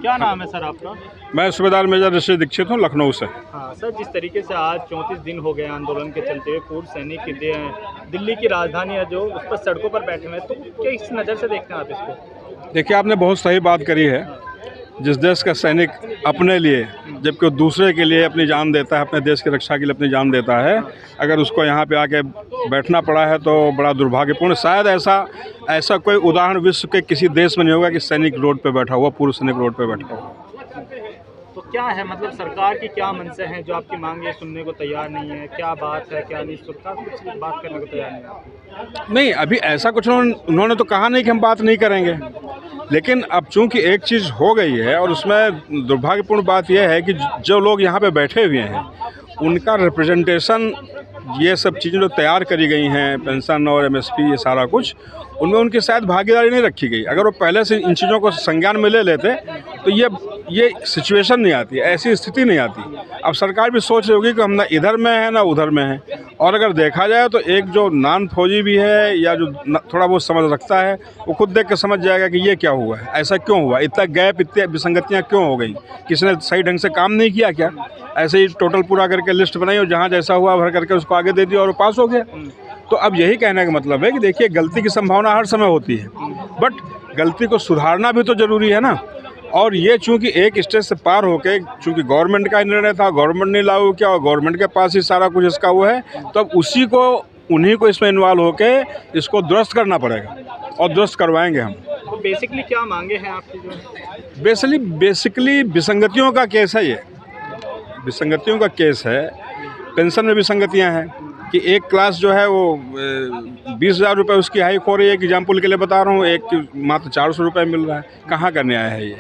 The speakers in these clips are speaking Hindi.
क्या नाम है सर आपका? मैं सूबेदार मेजर ऋषि दीक्षित हूँ, लखनऊ से। हाँ सर, जिस तरीके से आज 34 दिन हो गए आंदोलन के चलते हुए पूर्व सैनिक दिल्ली की राजधानी है जो उस पर सड़कों पर बैठे हुए हैं, तो किस नज़र से देखते हैं आप इसको? देखिए, आपने बहुत सही बात करी है। जिस देश का सैनिक अपने लिए जबकि वो दूसरे के लिए अपनी जान देता है, अपने देश की रक्षा के लिए अपनी जान देता है, अगर उसको यहाँ पे आके बैठना पड़ा है तो बड़ा दुर्भाग्यपूर्ण। शायद ऐसा कोई उदाहरण विश्व के किसी देश में नहीं होगा कि सैनिक रोड पे बैठा हुआ, पूर्व सैनिक रोड पे बैठा हुआ। तो क्या है, मतलब सरकार की क्या मंशा है जो आपकी मांगे सुनने को तैयार नहीं है? क्या बात है, क्या नहीं? सरकार कुछ बात करने को तैयार नहीं है? नहीं, अभी ऐसा कुछ उन्होंने तो कहा नहीं कि हम बात नहीं करेंगे, लेकिन अब चूंकि एक चीज़ हो गई है और उसमें दुर्भाग्यपूर्ण बात यह है कि जो लोग यहाँ पे बैठे हुए हैं उनका रिप्रेजेंटेशन, ये सब चीज़ें जो तैयार करी गई हैं, पेंशन और एमएसपी, ये सारा कुछ, उनमें उनकी शायद भागीदारी नहीं रखी गई। अगर वो पहले से इन चीज़ों को संज्ञान में ले लेते तो ये सिचुएशन नहीं आती, ऐसी स्थिति नहीं आती। अब सरकार भी सोच रही होगी कि हम ना इधर में है ना उधर में है। और अगर देखा जाए तो एक जो नॉन फौजी भी है या जो थोड़ा बहुत समझ रखता है, वो खुद देख के समझ जाएगा कि ये क्या हुआ है, ऐसा क्यों हुआ, इतना गैप, इतनी विसंगतियाँ क्यों हो गई, किसी ने सही ढंग से काम नहीं किया क्या? ऐसे ही टोटल पूरा करके लिस्ट बनाई और जहाँ जैसा हुआ भर करके उसको आगे दे दिया और वो पास हो गया। तो अब यही कहने का मतलब है कि देखिए, गलती की संभावना हर समय होती है, बट गलती को सुधारना भी तो ज़रूरी है ना। और ये चूंकि एक स्टेज से पार होके, चूंकि गवर्नमेंट का निर्णय था, गवर्नमेंट ने लागू किया और गवर्नमेंट के पास ही सारा कुछ इसका वो है, तो अब उन्हीं को इसमें इन्वॉल्व होके इसको दुरुस्त करना पड़ेगा और दुरुस्त करवाएंगे हम। तो बेसिकली क्या मांगे हैं आपकी जो है? बेसिकली विसंगतियों का केस है, ये विसंगतियों का केस है। पेंशन में विसंगतियां हैं कि एक क्लास जो है वो 20,000 रुपये उसकी हाइक हो रही है, एग्जाम्पल के लिए बता रहा हूँ, एक मात्र 400 रुपये मिल रहा है। कहाँ का न्याय है ये?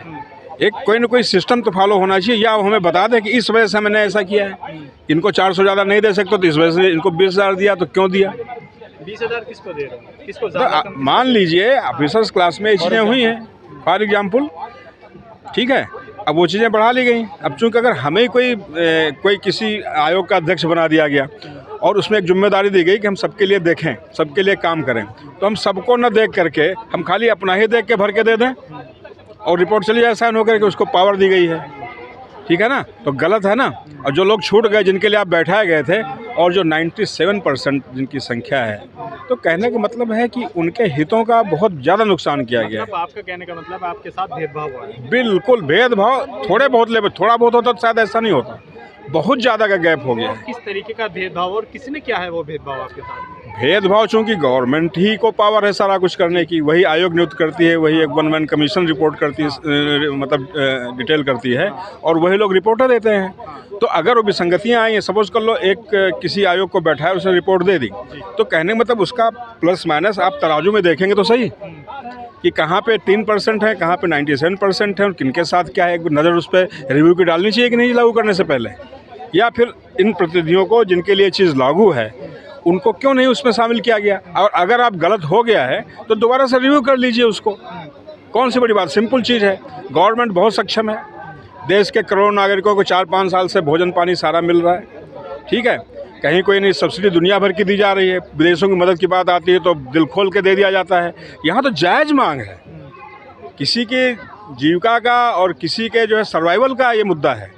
एक कोई ना कोई सिस्टम तो फॉलो होना चाहिए, या हमें बता दें कि इस वजह से मैंने ऐसा किया है, इनको 400 ज़्यादा नहीं दे सकते तो इस वजह से इनको 20,000 दिया, तो क्यों दिया? 20,000 किसको दे रहे हो? किसको तो मान लीजिए ऑफिसर्स क्लास में ये चीज़ें हुई हैं, फॉर एग्जाम्पल, ठीक है, अब वो चीज़ें बढ़ा ली गई। अब चूँकि अगर हमें कोई किसी आयोग का अध्यक्ष बना दिया गया और उसमें एक जिम्मेदारी दी गई कि हम सबके लिए देखें, सबके लिए काम करें, तो हम सबको न देख करके हम खाली अपना ही देख के भर के दे दें और रिपोर्ट चली जाए साइन होकर के, उसको पावर दी गई है, ठीक है ना? तो गलत है ना। और जो लोग छूट गए, जिनके लिए आप बैठाए गए थे, और जो 97% जिनकी संख्या है, तो कहने का मतलब है कि उनके हितों का बहुत ज़्यादा नुकसान किया गया है। आपका कहने का मतलब आपके साथ भेदभाव हुआ है? बिल्कुल भेदभाव, थोड़ा बहुत होता तो शायद ऐसा नहीं होता, बहुत ज़्यादा का गैप हो गया है। किस तरीके का भेदभाव और किसने क्या है वो भेदभाव आपके साथ? भेदभाव चूँकि गवर्नमेंट ही को पावर है सारा कुछ करने की, वही आयोग नियुक्त करती है, वही एक वन मैन कमीशन रिपोर्ट करती है, मतलब डिटेल करती है, और वही लोग रिपोर्टर देते हैं। तो अगर वो विसंगतियाँ आई हैं, सपोज कर लो एक किसी आयोग को बैठाया, उसने रिपोर्ट दे दी, तो कहने का मतलब उसका प्लस माइनस आप तराजू में देखेंगे तो सही कि कहाँ पे 3% है, कहाँ पे 97% है, और किनके साथ क्या है। एक नज़र उस पर रिव्यू की डालनी चाहिए कि नहीं लागू करने से पहले, या फिर इन प्रतिनिधियों को जिनके लिए चीज़ लागू है उनको क्यों नहीं उसमें शामिल किया गया। और अगर आप गलत हो गया है तो दोबारा से रिव्यू कर लीजिए उसको, कौन सी बड़ी बात, सिंपल चीज़ है। गवर्नमेंट बहुत सक्षम है, देश के करोड़ों नागरिकों को 4-5 साल से भोजन पानी सारा मिल रहा है, ठीक है, कहीं कोई नहीं, सब्सिडी दुनिया भर की दी जा रही है, विदेशों की मदद की बात आती है तो दिल खोल के दे दिया जाता है। यहाँ तो जायज़ मांग है, किसी के जीविका का और किसी के जो है सर्वाइवल का ये मुद्दा है।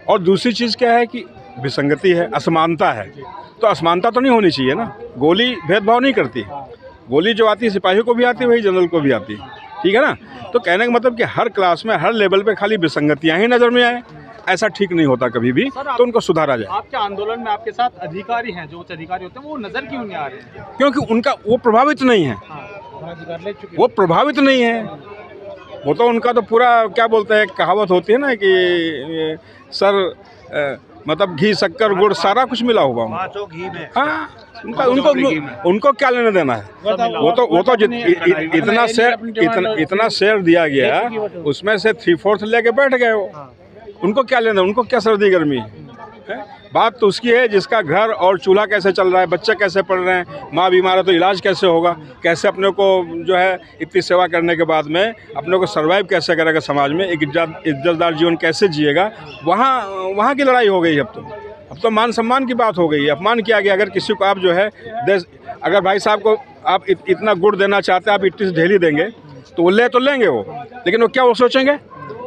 और दूसरी चीज़ क्या है कि विसंगति है, असमानता है, तो असमानता तो नहीं होनी चाहिए ना। गोली भेदभाव नहीं करती, गोली जो आती है सिपाही को भी आती है, वही जनरल को भी आती है, ठीक है ना। तो कहने का मतलब कि हर क्लास में, हर लेवल पे खाली विसंगतियाँ ही नज़र में आए, ऐसा ठीक नहीं होता कभी भी, तो उनको सुधारा जाए। आपके आंदोलन में आपके साथ अधिकारी हैं, जो उच्च अधिकारी होते हैं, वो नज़र क्यों नहीं आ रहे हैं? क्योंकि वो प्रभावित नहीं है, वो प्रभावित नहीं है, वो तो उनका तो पूरा क्या बोलते हैं, कहावत होती है ना कि सर मतलब घी शक्कर गुड़ सारा कुछ मिला होगा हाँ, उनको क्या लेना देना है। वो तो इतना शेयर दिया गया, उसमें से 3/4 लेके बैठ गए वो, उनको क्या लेना, उनको क्या सर्दी गर्मी है। बात तो उसकी है जिसका घर और चूल्हा कैसे चल रहा है, बच्चे कैसे पढ़ रहे हैं, माँ बीमार है तो इलाज कैसे होगा, कैसे अपने को जो है इतनी सेवा करने के बाद में अपने को सर्वाइव कैसे करेगा समाज में, एक इज्जतदार जीवन कैसे जिएगा, वहाँ की लड़ाई हो गई। अब तो मान सम्मान की बात हो गई है, अपमान किया गया। अगर किसी को आप जो है अगर भाई साहब को आप इतना गुड़ देना चाहते हैं, आप इतनी ढेली देंगे तो वो लेंगे वो, लेकिन वो क्या वो सोचेंगे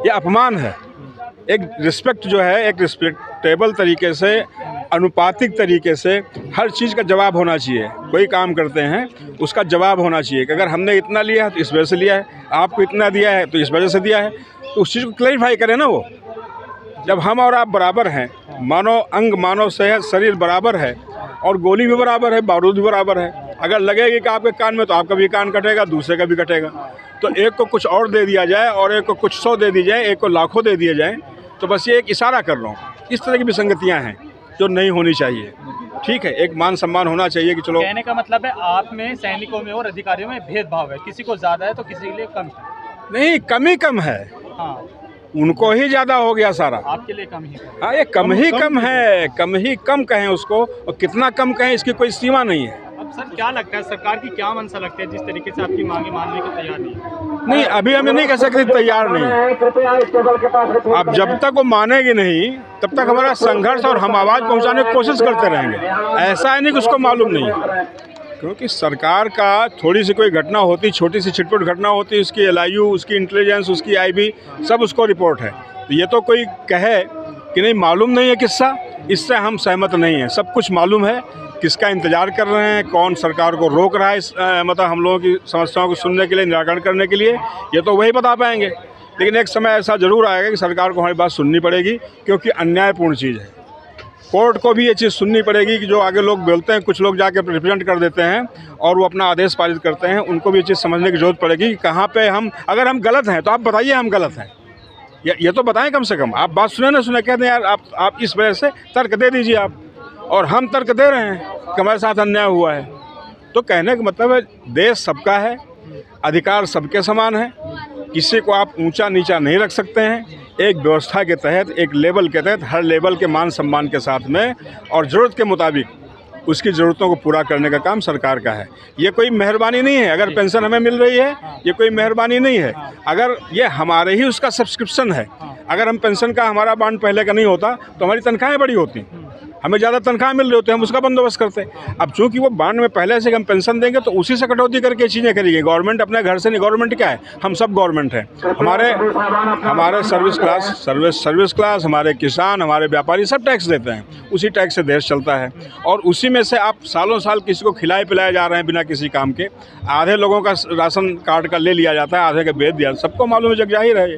ये अपमान है। एक रिस्पेक्ट जो है, एक रिस्पेक्टेबल तरीके से, अनुपातिक तरीके से हर चीज़ का जवाब होना चाहिए। कोई काम करते हैं उसका जवाब होना चाहिए कि अगर हमने इतना लिया है तो इस वजह से लिया है, आपको इतना दिया है तो इस वजह से दिया है, तो उस चीज़ को क्लैरिफाई करें ना। वो जब हम और आप बराबर हैं, मानव अंग मानव सेहत शरीर बराबर है और गोली भी बराबर है, बारूद भी बराबर है। अगर लगेगी कि आपके कान में तो आपका भी कान कटेगा, दूसरे का भी कटेगा। तो एक को कुछ और दे दिया जाए और एक को कुछ 100 दे दी जाए, एक को लाखों दे दिए जाए, तो बस ये एक इशारा कर रहा हूँ। इस तरह की विसंगतियाँ हैं जो नहीं होनी चाहिए। ठीक है, एक मान सम्मान होना चाहिए कि चलो। कहने का मतलब है आप में, सैनिकों में और अधिकारियों में भेदभाव है, किसी को ज़्यादा है तो किसी के लिए कम है। नहीं, कम ही कम है। हाँ, उनको ही ज़्यादा हो गया सारा। आपके लिए कम ही है। हाँ, ये कम ही कम है, कम ही कम कहें उसको, और कितना कम कहें इसकी कोई सीमा नहीं है। अब सर क्या लगता है, सरकार की क्या मंशा लगती है जिस तरीके से आपकी मांगे मानने को तैयार नहीं है? नहीं, अभी हमें नहीं कह सकते तैयार नहीं है। अब जब तक वो मानेगी नहीं तब तक हमारा संघर्ष और हम आवाज़ पहुंचाने की कोशिश करते रहेंगे। ऐसा है नहीं कि उसको मालूम नहीं है, क्योंकि सरकार का थोड़ी सी कोई घटना होती, छोटी सी छिटपुट घटना होती, उसकी LIU, उसकी इंटेलिजेंस, उसकी IB सब उसको रिपोर्ट है। तो ये तो कोई कहे कि नहीं मालूम नहीं है किस्सा, इससे हम सहमत नहीं हैं। सब कुछ मालूम है, किसका इंतज़ार कर रहे हैं, कौन सरकार को रोक रहा है इस मतलब हम लोगों की समस्याओं को सुनने के लिए, निराकरण करने के लिए, ये तो वही बता पाएंगे। लेकिन एक समय ऐसा ज़रूर आएगा कि सरकार को हमारी बात सुननी पड़ेगी, क्योंकि अन्यायपूर्ण चीज़ है। कोर्ट को भी ये चीज़ सुननी पड़ेगी कि जो आगे लोग बोलते हैं, कुछ लोग जाके रिप्रेजेंट कर देते हैं और वो अपना आदेश पारित करते हैं, उनको भी ये चीज़ समझने की ज़रूरत पड़ेगी कि कहाँ पे हम, अगर हम गलत हैं तो आप बताइए हम गलत हैं, ये तो बताएं कम से कम। आप बात सुने ना सुने, कहते हैं यार आप इस वजह से तर्क दे दीजिए आप, और हम तर्क दे रहे हैं कि हमारे साथ अन्याय हुआ है। तो कहने का मतलब है देश सबका है, अधिकार सबके समान है, किसी को आप ऊंचा नीचा नहीं रख सकते हैं। एक व्यवस्था के तहत, एक लेवल के तहत, हर लेवल के मान सम्मान के साथ में और ज़रूरत के मुताबिक उसकी ज़रूरतों को पूरा करने का काम सरकार का है। ये कोई मेहरबानी नहीं है अगर पेंशन हमें मिल रही है, ये कोई मेहरबानी नहीं है अगर ये हमारे ही उसका सब्सक्रिप्शन है। अगर हम पेंशन का, हमारा बॉन्ड पहले का नहीं होता तो हमारी तनख्वाहें बड़ी होती, हमें ज़्यादा तनख्वाह मिल रही होती है, हम उसका बंदोबस्त करते हैं। अब चूंकि वो बॉन्ड में पहले से हम पेंशन देंगे तो उसी से कटौती करके चीज़ें करेंगे। गवर्नमेंट अपने घर से नहीं, गवर्नमेंट क्या है, हम सब गवर्नमेंट हैं। हमारे सर्विस क्लास, हमारे किसान, हमारे व्यापारी सब टैक्स देते हैं, उसी टैक्स से देश चलता है। और उसी में से आप सालों साल किसी को खिलाए पिलाए जा रहे हैं बिना किसी काम के। आधे लोगों का राशन कार्ड का ले लिया जाता है, आधे का बेच दिया, सबको मालूम है, जग जाहिर है।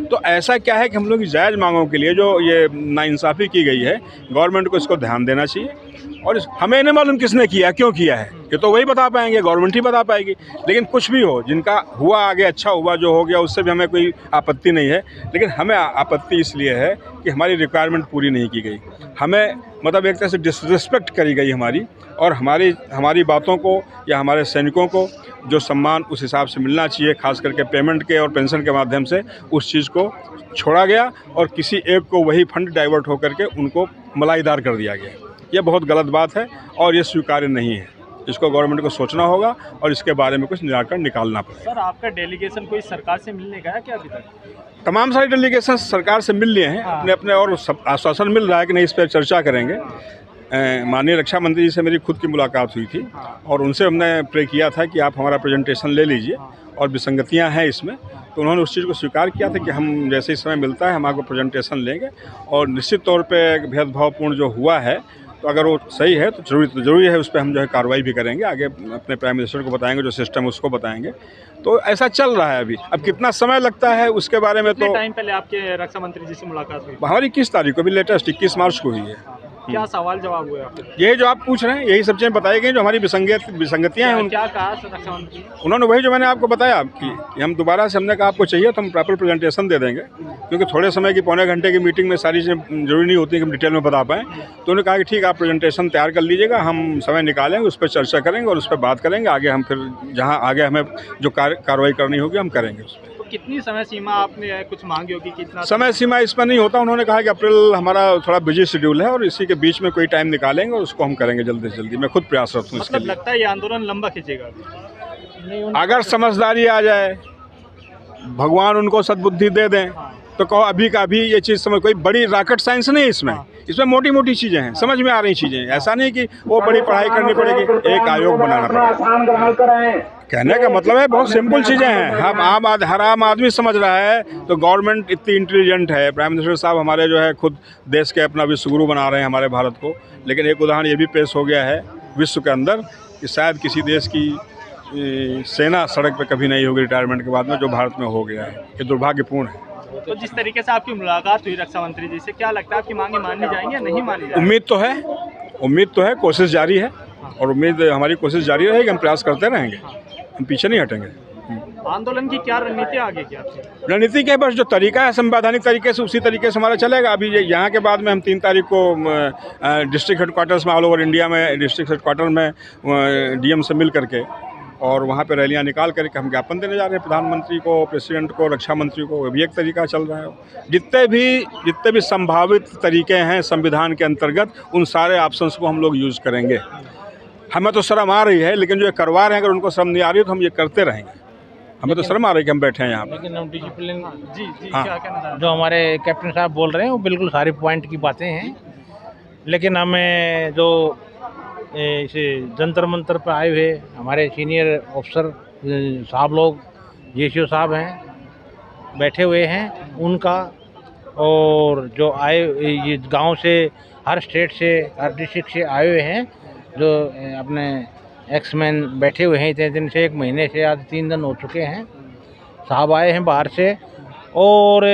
तो ऐसा क्या है कि हम लोग की जायज़ मांगों के लिए जो ये नाइंसाफ़ी की गई है, गवर्नमेंट को इसको ध्यान देना चाहिए। और हमें नहीं मालूम किसने किया, क्यों किया है, ये तो वही बता पाएंगे, गवर्नमेंट ही बता पाएगी। लेकिन कुछ भी हो, जिनका हुआ आगे अच्छा हुआ, जो हो गया उससे भी हमें कोई आपत्ति नहीं है। लेकिन हमें आपत्ति इसलिए है कि हमारी रिक्वायरमेंट पूरी नहीं की गई, हमें मतलब एक तरह से डिसरिस्पेक्ट करी गई हमारी, और हमारी बातों को या हमारे सैनिकों को जो सम्मान उस हिसाब से मिलना चाहिए, खास करके पेमेंट के और पेंशन के माध्यम से, उस चीज़ को छोड़ा गया और किसी एक को वही फंड डाइवर्ट होकर के उनको मलाईदार कर दिया गया। ये बहुत गलत बात है और ये स्वीकार्य नहीं है। इसको गवर्नमेंट को सोचना होगा और इसके बारे में कुछ निराकरण निकालना पड़ेगा। सर, आपका डेलीगेशन कोई सरकार से मिलने गया क्या अभी तक? तमाम सारे डेलीगेशन सरकार से मिल लिए हैं, अपने अपने, और आश्वासन मिल रहा है कि नहीं इस पर चर्चा करेंगे। माननीय रक्षा मंत्री जी से मेरी खुद की मुलाकात हुई थी और उनसे हमने प्रे किया था कि आप हमारा प्रेजेंटेशन ले लीजिए और विसंगतियां हैं इसमें, तो उन्होंने उस चीज़ को स्वीकार किया था कि हम जैसे ही समय मिलता है हम आपको प्रेजेंटेशन लेंगे। और निश्चित तौर पे भेदभावपूर्ण जो हुआ है, तो अगर वो सही है तो ज़रूरी है, उस पर हम जो है कार्रवाई भी करेंगे, आगे अपने प्राइम मिनिस्टर को बताएंगे, जो सिस्टम उसको बताएंगे। तो ऐसा चल रहा है अभी। अब कितना समय लगता है उसके बारे में तो टाइम पहले आपके रक्षा मंत्री जी से मुलाकात हुई? हमारी 21 तारीख को, भी लेटेस्ट 21 मार्च को हुई है। क्या सवाल जवाब हुए आपके? यही जो आप पूछ रहे हैं, यही सब चीज़ें बताई गई जो हमारी विसंगतियाँ हैं। क्या कहा रक्षा मंत्री? उन्होंने वही जो मैंने आपको बताया कि हम दोबारा से, हमने कहा आपको चाहिए तो हम प्रॉपर प्रेजेंटेशन दे देंगे, क्योंकि थोड़े समय की, पौने घंटे की मीटिंग में सारी चीज़ें जरूरी नहीं होती कि हम डिटेल में बता पाएँ। तो उन्होंने कहा कि ठीक, आप प्रेजेंटेशन तैयार कर लीजिएगा, हम समय निकालेंगे, उस पर चर्चा करेंगे और उस पर बात करेंगे। आगे हम फिर जहाँ आगे हमें जो कार्रवाई करनी होगी हम करेंगे उस पर। कितनी समय सीमा आपने कुछ मांगी होगी, कितना समय सीमा इसमें नहीं होता। उन्होंने कहा कि अप्रैल हमारा थोड़ा बिजी शेड्यूल है और इसी के बीच में कोई टाइम निकालेंगे और उसको हम करेंगे जल्दी से जल्दी। मैं खुद प्रयासरत हूँ इसके लिए। लगता है ये आंदोलन लंबा खींचेगा? अगर समझदारी आ जाए, भगवान उनको सद्बुद्धि दे दें, तो कहो अभी का अभी ये चीज़ समझ, कोई बड़ी रॉकेट साइंस नहीं है इसमें मोटी मोटी चीज़ें हैं, समझ में आ रही चीज़ें हैं। ऐसा नहीं कि वो बड़ी पढ़ाई करनी पड़ेगी, एक आयोग बनाना पड़ेगा। कहने का मतलब है बहुत सिंपल चीज़ें हैं। हम हर आम आदमी समझ रहा है। तो गवर्नमेंट इतनी इंटेलिजेंट है, प्राइम मिनिस्टर साहब हमारे जो है खुद देश के अपना विश्वगुरु बना रहे हैं हमारे भारत को। लेकिन एक उदाहरण ये भी पेश हो गया है विश्व के अंदर कि शायद किसी देश की सेना सड़क पे कभी नहीं होगी रिटायरमेंट के बाद में, जो भारत में हो गया है। ये दुर्भाग्यपूर्ण है। तो जिस तरीके से आपकी मुलाकात हुई रक्षा मंत्री जी से, क्या लगता है आपकी मांगे मानी जाएंगी या नहीं मानी जाएंगी? उम्मीद तो है, कोशिश जारी है और हमारी कोशिश जारी रहेगी। हम प्रयास करते रहेंगे, हम पीछे नहीं हटेंगे। आंदोलन की क्या रणनीति आगे की आपकी? रणनीति के बस जो तरीका है संवैधानिक तरीके से, उसी तरीके से हमारा चलेगा। अभी यहाँ के बाद में हम 3 तारीख को डिस्ट्रिक्ट हेडक्वार्टर्स में ऑल ओवर इंडिया में डिस्ट्रिक्ट हेडक्वार्टर में डीएम से मिल करके और वहाँ पे रैलियाँ निकाल करके हम ज्ञापन देने जा रहे हैं प्रधानमंत्री को, प्रेसिडेंट को, रक्षा मंत्री को। वो भी एक तरीका चल रहा है। जितने भी संभावित तरीके हैं संविधान के अंतर्गत, उन सारे ऑप्शंस को हम लोग यूज़ करेंगे। हमें तो शर्म आ रही है, लेकिन जो ये करवा रहे हैं अगर उनको शर्म नहीं आ रही है तो हम ये करते रहेंगे। हमें तो शर्म आ रही है कि हम बैठे हैं यहाँ पर। लेकिन हम डिसिप्लिन जी हाँ। क्या कहना चाह रहे जो हमारे कैप्टन साहब बोल रहे हैं वो बिल्कुल सारी पॉइंट की बातें हैं। लेकिन हमें जो इस जंतर मंतर पर आए हुए हमारे सीनियर ऑफिसर साहब लोग, जेसीओ साहब हैं बैठे हुए हैं, उनका और जो आए ये गांव से, हर स्टेट से, हर डिस्ट्रिक्ट से आए हुए हैं, जो अपने एक्समैन बैठे हुए हैं इतने दिन से, 1 महीने से, आज 3 दिन हो चुके हैं साहब आए हैं बाहर से। और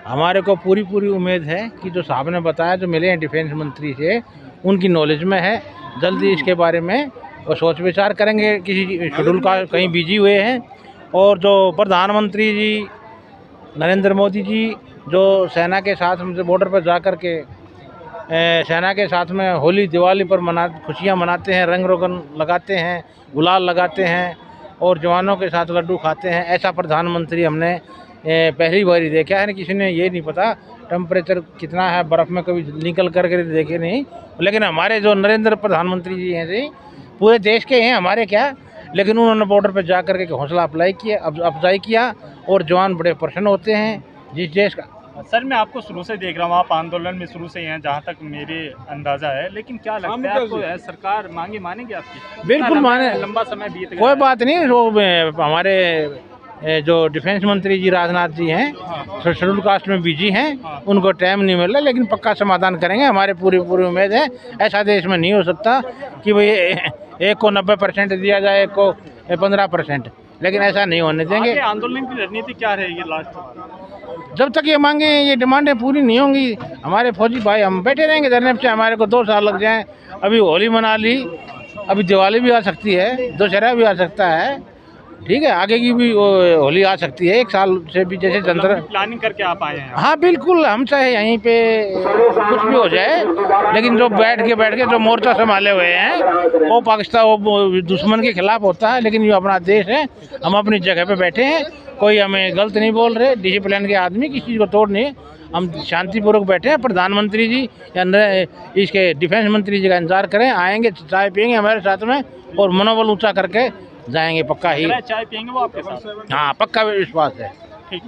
हमारे को पूरी उम्मीद है कि जो साहब ने बताया, जो मिले हैं डिफेंस मंत्री से, उनकी नॉलेज में है। जल्दी इसके बारे में वो सोच विचार करेंगे। किसी शेड्यूल का कहीं बिजी हुए हैं। और जो प्रधानमंत्री जी नरेंद्र मोदी जी जो सेना के साथ हमसे बॉर्डर पर जा कर के सेना के साथ में होली दिवाली पर खुशियाँ मनाते हैं, रंग रोगन लगाते हैं, गुलाल लगाते हैं और जवानों के साथ लड्डू खाते हैं, ऐसा प्रधानमंत्री हमने पहली बार ही देखा है। किसी ने ये नहीं पता टेम्परेचर कितना है, बर्फ़ में कभी निकल करके देखे नहीं। लेकिन हमारे जो नरेंद्र प्रधानमंत्री जी हैं जी, पूरे देश के हैं, हमारे क्या, लेकिन उन्होंने बॉर्डर पर जा कर के हौसला अफजाई किया और जवान बड़े प्रसन्न होते हैं जिस देश का। सर मैं आपको शुरू से देख रहा हूँ, आप आंदोलन में शुरू से ही हैं जहाँ तक मेरे अंदाज़ा है। लेकिन क्या लगता है आपको, सरकार मांगे मानेगी आपकी? बिल्कुल माने, लंबा समय बीत गया, कोई बात नहीं। वो हमारे जो डिफेंस मंत्री जी राजनाथ जी हैं, शेड्यूल कास्ट में बिजी हैं, उनको टाइम नहीं मिल रहा, लेकिन पक्का समाधान करेंगे। हमारे पूरी उम्मीद है। ऐसा देश में नहीं हो सकता कि भाई एक को 90% दिया जाए, एक को 15%, लेकिन ऐसा नहीं होने देंगे। आंदोलन की रणनीति क्या रहेगी लास्ट? जब तक ये मांगे, ये डिमांडें पूरी नहीं होंगी, हमारे फौजी भाई हम बैठे रहेंगे धरने पे। हमारे को 2 साल लग जाएं। अभी होली मना ली, अभी दिवाली भी आ सकती है, दशहरा भी आ सकता है, ठीक है, आगे की भी होली आ सकती है, 1 साल से भी। जैसे जंतर प्लानिंग करके आप आए हैं? हाँ बिल्कुल, हम चाहे यहीं पे कुछ भी हो जाए, लेकिन जो बैठ के जो मोर्चा संभाले हुए हैं वो पाकिस्तान, वो दुश्मन के खिलाफ होता है। लेकिन ये अपना देश है, हम अपनी जगह पे बैठे हैं, कोई हमें गलत नहीं बोल रहे। डिसिप्लिन के आदमी, किसी चीज़ को तोड़ नहीं, हम शांतिपूर्वक बैठे हैं। प्रधानमंत्री जी या इसके डिफेंस मंत्री जी का इंतजार करें, आएंगे, चाय पियेंगे हमारे साथ में और मनोबल ऊँचा करके जाएंगे। पक्का ही चाय पियेंगे वो आपके साथ? हाँ, पक्का विश्वास है। ठीक।